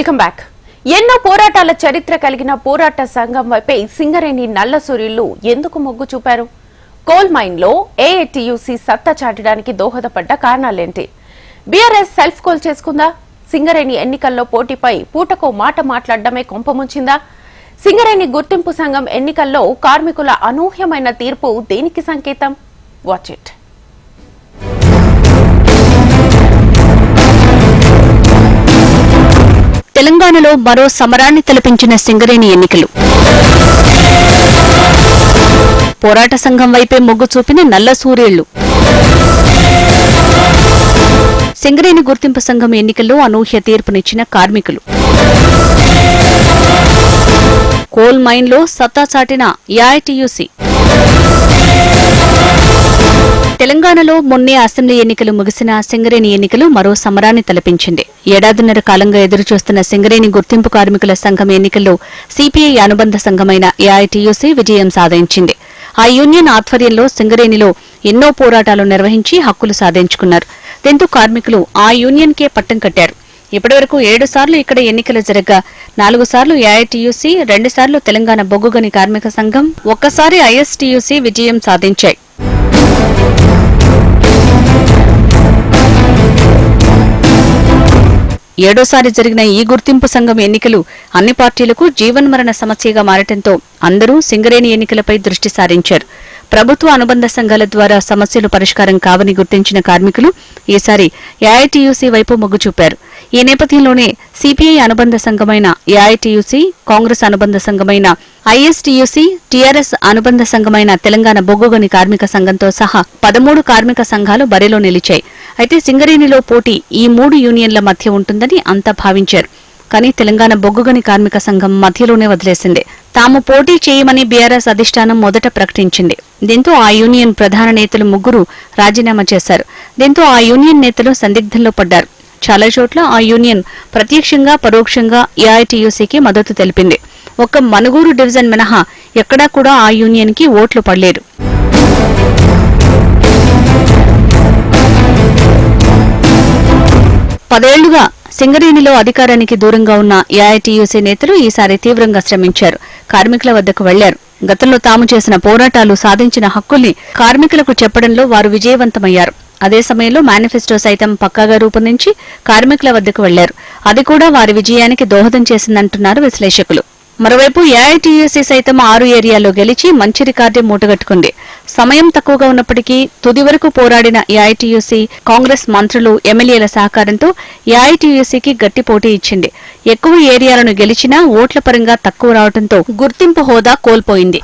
Welcome back. ఎన్నో పోరాటాల చరిత్ర కలిగిన పోరాట సంఘం వైపే సింగరేణి నల్ల సూర్యులు ఎందుకు మొగ్గు చూపారు? కోల్ మైన్ లో ఏఐటీయూసీ సత్తా చాటడానికి దోహదపడ్డ కారణాలేంటి? బీఆర్ఎస్ సెల్ఫ్ కోల్ చేసుకుందా? సింగరేణి ఎన్నికల్లో పోటీపై పూటకో మాట మాట్లాడడమే కొంపముంచిందా? సింగరేణి గుర్తింపు సంఘం ఎన్నికల్లో కార్మికుల అనూహ్యమైన తీర్పు దేనికి సంకేతం? Watch it. తెలంగాణలో మరో సమరాన్ని తలపించిన సింగరేణి ఎన్నికలు. పోరాట సంఘం వైపే మొగ్గు చూపిన నల్ల సూర్యుళ్లు. సింగరేణి గుర్తింపు సంఘం ఎన్నికల్లో అనూహ్య తీర్పునిచ్చిన కార్మికులు. కోల్ మైన్లో సత్తా చాటిన ఏఐటీయూసీ. తెలంగాణలో మొన్నే అసెంబ్లీ ఎన్నికలు ముగిసిన సింగరేణి ఎన్నికలు మరో సమరాన్ని తలపించింది. ఏడాదిన్నర కాలంగా ఎదురుచూస్తున్న సింగరేణి గుర్తింపు కార్మికుల సంఘం ఎన్నికల్లో సిపిఐ అనుబంధ సంఘమైన ఏఐటీయూసీ విజయం సాధించింది. ఆ యూనియన్ ఆధ్వర్యంలో సింగరేణిలో ఎన్నో పోరాటాలు నిర్వహించి హక్కులు సాధించుకున్నారు. దీంతో కార్మికులు ఆ యూనియన్కే పట్టం కట్టారు. ఇప్పటివరకు 7 సార్లు ఇక్కడ ఎన్నికలు జరగగా 4 సార్లు ఏఐటీయూసీ, 2 సార్లు తెలంగాణ బొగ్గుగని కార్మిక సంఘం, 1 సారి ఐఎస్టీయూసీ విజయం సాధించాయి. ఏడోసారి జరిగిన ఈ గుర్తింపు సంఘం ఎన్నికలు అన్ని పార్టీలకు జీవన్మరణ సమస్యగా మారటంతో అందరూ సింగరేణి ఎన్నికలపై దృష్టి సారించారు. ప్రభుత్వ అనుబంధ సంఘాల ద్వారా సమస్యలు పరిష్కారం కావని గుర్తించిన కార్మికులు ఈసారి ఏఐటీయూసీ వైపు మొగ్గు చూపారు. ఈ నేపథ్యంలోనే సిపిఐ అనుబంధ సంఘమైన ఏఐటీయూసీ, కాంగ్రెస్ అనుబంధ సంఘమైన ఐఎస్టీయూసీ, టీఆర్ఎస్ అనుబంధ సంఘమైన తెలంగాణ బొగ్గుగని కార్మిక సంఘంతో సహా 13 కార్మిక సంఘాలు బరిలో నిలిచాయి. అయితే సింగరేణిలో పోటీ ఈ 3 యూనియన్ల మధ్య ఉంటుందని అంతా భావించారు. కానీ తెలంగాణ బొగ్గుగని కార్మిక సంఘం మధ్యలోనే వదిలేసింది. తాము పోటీ చేయమని బీఆర్ఎస్ అధిష్టానం మొదట ప్రకటించింది. దీంతో ఆ యూనియన్ ప్రధాన నేతలు 3 రాజీనామా చేశారు. దీంతో ఆ యూనియన్ నేతలు సందిగ్ధంలో పడ్డారు. చాలా చోట్ల ఆ యూనియన్ ప్రత్యక్షంగా పరోక్షంగా ఏఐటీయూసీకి మద్దతు తెలిపింది. ఒక్క మనుగూరు డివిజన్ మినహా ఎక్కడా కూడా ఆ యూనియన్ కి ఓట్లు పడలేదు. పదేళ్లుగా సింగరేణిలో అధికారానికి దూరంగా ఉన్న ఏఐటీయూసీ నేతలు ఈసారి తీవ్రంగా శ్రమించారు. కార్మికుల వద్దకు వెళ్లారు. గతంలో తాము చేసిన పోరాటాలు, సాధించిన హక్కుల్ని కార్మికులకు చెప్పడంలో వారు విజయవంతమయ్యారు. అదే సమయంలో మేనిఫెస్టో సైతం పక్కాగా రూపొందించి కార్మికుల వద్దకు వెళ్లారు. అది కూడా వారి విజయానికి దోహదం చేసిందంటున్నారు విశ్లేషకులు. మరోవైపు ఏఐటీయూసీ సైతం 6 ఏరియాల్లో గెలిచి మంచి రికార్డే మూటగట్టుకుంది. సమయం తక్కువగా ఉన్నప్పటికీ తుది వరకు పోరాడిన ఏఐటీయూసీ, కాంగ్రెస్ మంత్రులు, ఎమ్మెల్యేల సహకారంతో ఏఐటీయూసీకి గట్టి పోటీ ఇచ్చింది. ఎక్కువ ఏరియాలను గెలిచినా ఓట్ల పరంగా తక్కువ రావడంతో గుర్తింపు హోదా కోల్పోయింది.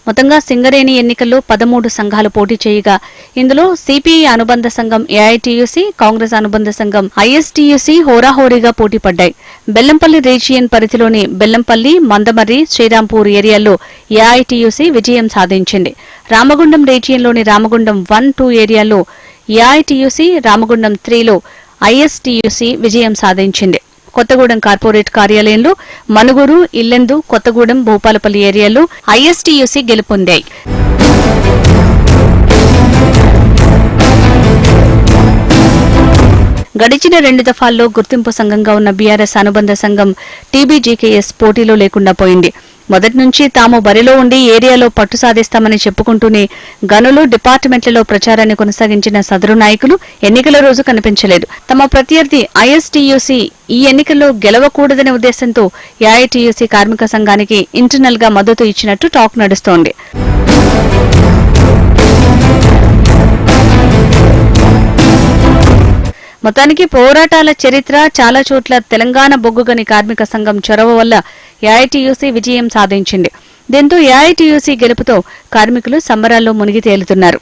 మొత్తంగా సింగరేణి ఎన్నికల్లో 13 సంఘాలు పోటీ చేయగా ఇందులో సిపిఐ అనుబంధ సంఘం ఏఐటీయూసీ, కాంగ్రెస్ అనుబంధ సంఘం ఐఎస్టీయూసీ హోరాహోరీగా పోటీ పడ్డాయి. బెల్లంపల్లి రీజియన్ పరిధిలోని బెల్లంపల్లి, మందమర్రి, శ్రీరాంపూర్ ఏరియాల్లో ఏఐటీయూసీ విజయం సాధించింది. రామగుండం రీజియన్లోని రామగుండం 1, 2 ఏరియాల్లో ఏఐటీయూసీ, రామగుండం 3లో ఐఎస్టీయూసీ విజయం సాధించింది. కొత్తగూడెం కార్పొరేట్ కార్యాలయంలో మనుగురు, ఇల్లెందు, కొత్తగూడెం, భూపాలపల్లి ఏరియాల్లో ఐఎస్టీయూసీ గెలుపొందాయి. గడిచిన 2 దఫాల్లో గుర్తింపు సంఘంగా ఉన్న బీఆర్ఎస్ అనుబంధ సంఘం టీబీజీకేఎస్ పోటీలో లేకుండా పోయింది. మొదటి నుంచి తాము బరిలో ఉండి ఏరియాలో పట్టు సాధిస్తామని చెప్పుకుంటూనే గనులు, డిపార్ట్మెంట్లలో ప్రచారాన్ని కొనసాగించిన సదరు నాయకులు ఎన్నికల రోజు కనిపించలేదు. తమ ప్రత్యర్థి ఐఎస్టీయూసీ ఈ ఎన్నికల్లో గెలవకూడదనే ఉద్దేశంతో ఏఐటీయూసీ కార్మిక సంఘానికి ఇంటర్నల్ గా మద్దతు ఇచ్చినట్టు టాక్ నడుస్తోంది. మొత్తానికి పోరాటాల చరిత్ర, చాలా చోట్ల తెలంగాణ బొగ్గుగని కార్మిక సంఘం చొరవ వల్ల ఏఐటీయూసీ విజయం సాధించింది. దీంతో ఏఐటీయూసీ గెలుపుతో కార్మికులు సంబరాల్లో మునిగి తేలుతున్నారు.